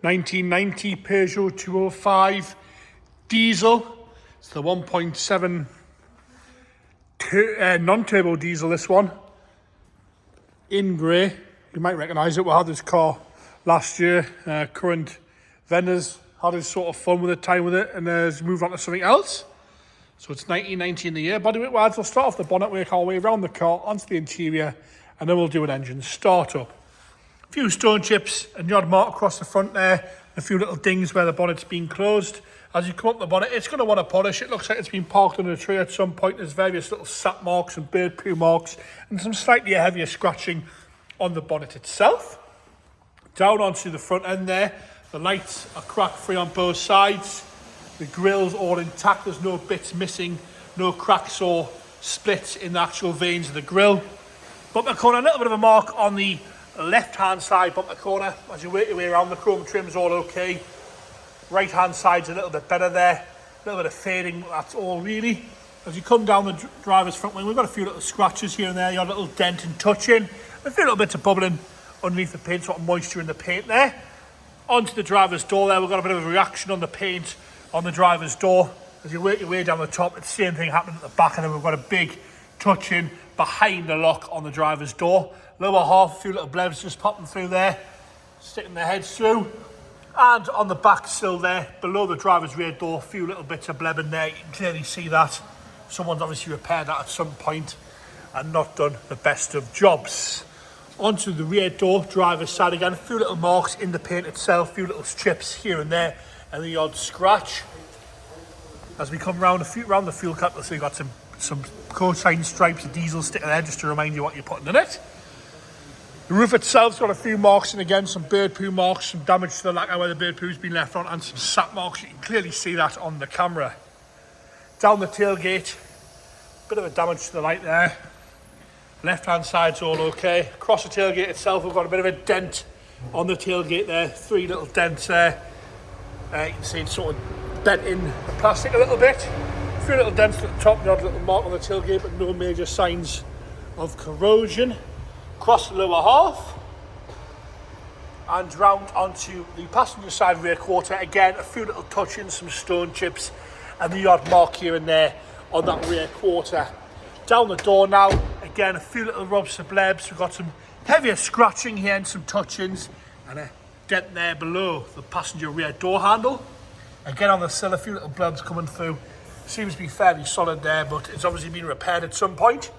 1990 Peugeot 205 diesel. It's the 1.7 non-turbo diesel, this one. In grey. You might recognise it. We had this car last year. Current vendors had his sort of fun with it, time with it, and has moved on to something else. So it's 1990 in the year. Bodyweight wise, we'll start off the bonnet, work our way around the car, onto the interior, and then we'll do an engine start-up. A few stone chips and yard mark across the front there, a few little dings where the bonnet's been closed. As you come up the bonnet, it's going to want to polish. It looks like it's been parked under a tree at some point. There's various little sap marks and bird poo marks and some slightly heavier scratching on the bonnet itself. Down onto the front end there, the lights are crack free on both sides. The grill's all intact, there's no bits missing, no cracks or splits in the actual veins of the grill. Bumper corner, a little bit of a mark on the left-hand side bumper corner. As you work your way around, the chrome trim's all okay. Right-hand side's a little bit better there. A little bit of fading, that's all really. As you come down the driver's front wing, we've got a few little scratches here and there, your little dent and touching. A few little bits of bubbling underneath the paint, sort of moisture in the paint there. Onto the driver's door there, we've got a bit of a reaction on the paint on the driver's door. As you work your way down the top, it's the same thing happening at the back, and then we've got a big touch-in behind the lock on the driver's door. Lower half, a few little blebs just popping through there, sticking their heads through. And on the back sill there, below the driver's rear door, a few little bits of blebbing there. You can clearly see that. Someone's obviously repaired that at some point and not done the best of jobs. Onto the rear door, driver's side again, a few little marks in the paint itself, a few little chips here and there, and the odd scratch. As we come round the fuel cap, you'll see you've got some cosine stripes of diesel sticking there just to remind you what you're putting in it. The roof itself's got a few marks, and again some bird poo marks, some damage to the lacquer where the bird poo's been left on, and some sap marks. You can clearly see that on the camera. Down the tailgate, bit of a damage to the light there. Left hand side's all okay. Across the tailgate itself, we've got a bit of a dent on the tailgate there, 3 little dents there. You can see it's sort of bent in the plastic a little bit. A few little dents at the top, the odd little mark on the tailgate, but no major signs of corrosion. Across the lower half and round onto the passenger side rear quarter. Again, a few little touch-ins, some stone chips, and the odd mark here and there on that rear quarter. Down the door now, again, a few little rubs and blebs. We've got some heavier scratching here and some touch-ins, and a dent there below the passenger rear door handle. Again, on the sill, a few little blebs coming through. Seems to be fairly solid there, but it's obviously been repaired at some point.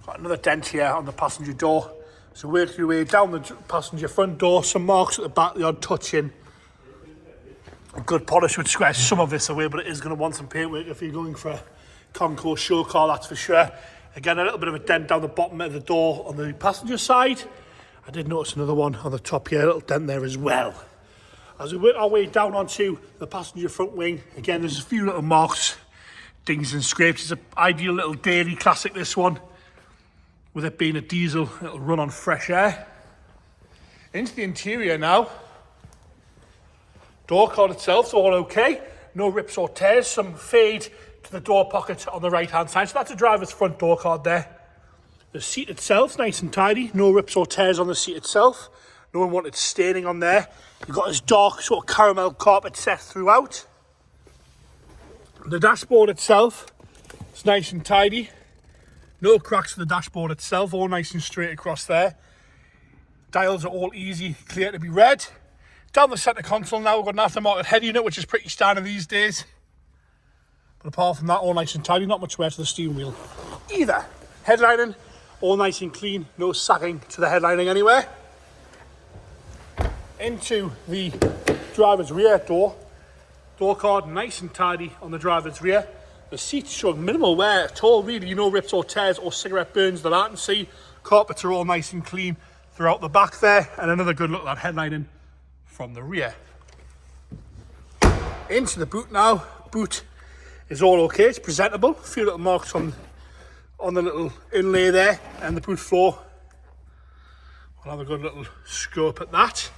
Got another dent here on the passenger door. So work your way down the passenger front door, some marks at the back, the odd touch-in. A good polish would square some of this away, but it is going to want some paintwork if you're going for a concours show car, that's for sure. Again, a little bit of a dent down the bottom of the door on the passenger side. I did notice another one on the top here, a little dent there as well. As we work our way down onto the passenger front wing, again, there's a few little marks, dings and scrapes. It's an ideal little daily classic, this one. With it being a diesel, it'll run on fresh air. Into the interior now. Door card itself's all okay. No rips or tears. Some fade to the door pocket on the right-hand side. So that's a driver's front door card there. The seat itself's nice and tidy. No rips or tears on the seat itself. No unwanted staining on there. You've got this dark sort of caramel carpet set throughout. The dashboard itself is nice and tidy. No cracks to the dashboard itself, all nice and straight across there. Dials are all easy, clear to be read. Down the centre console now, we've got an aftermarket head unit, which is pretty standard these days. But apart from that, all nice and tidy, not much wear to the steering wheel either. Headlining, all nice and clean, no sagging to the headlining anywhere. Into the driver's rear door. Door card, nice and tidy on the driver's rear. The seats show minimal wear at all, really. No rips or tears or cigarette burns that I can see. Carpets are all nice and clean throughout the back there. And another good look at that headlining from the rear. Into the boot now. Boot is all okay. It's presentable. A few little marks on the little inlay there and the boot floor. We'll have a good little scope at that.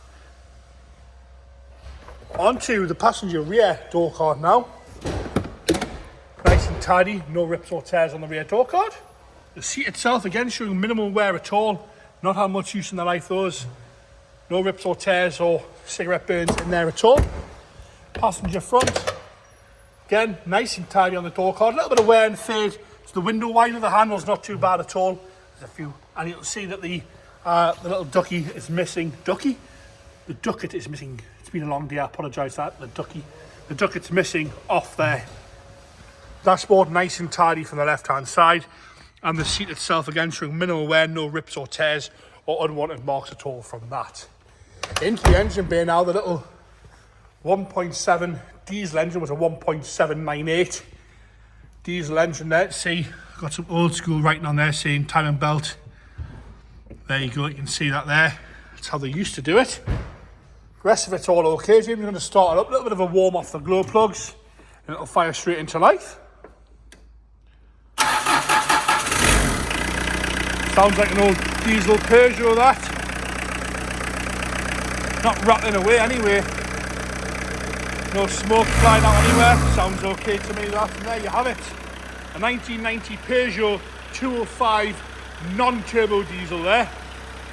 Onto the passenger rear door card now. Nice and tidy, no rips or tears on the rear door card. The seat itself, again, showing minimal wear at all. Not had much use in the life, those. No rips or tears or cigarette burns in there at all. Passenger front, again, nice and tidy on the door card. A little bit of wear and fade to the window wider. The handle's not too bad at all. There's a few, and you'll see that the little ducky is missing. Ducky? The ducket is missing. It's been a long day, I apologise for that. The ducket's missing off there. Dashboard nice and tidy from the left-hand side. And the seat itself, again, showing minimal wear, no rips or tears or unwanted marks at all from that. Into the engine bay now, the little 1.7 diesel engine was a 1.798 diesel engine there. See, got some old school writing on there saying time and belt. There you go, you can see that there. That's how they used to do it. The rest of it's all okay. James, I'm going to start it up, a little bit of a warm off the glow plugs, and it'll fire straight into life. Sounds like an old diesel Peugeot, that. Not rattling away anyway. No smoke flying out anywhere. Sounds okay to me, that. And there you have it. A 1990 Peugeot 205 non-turbo diesel there.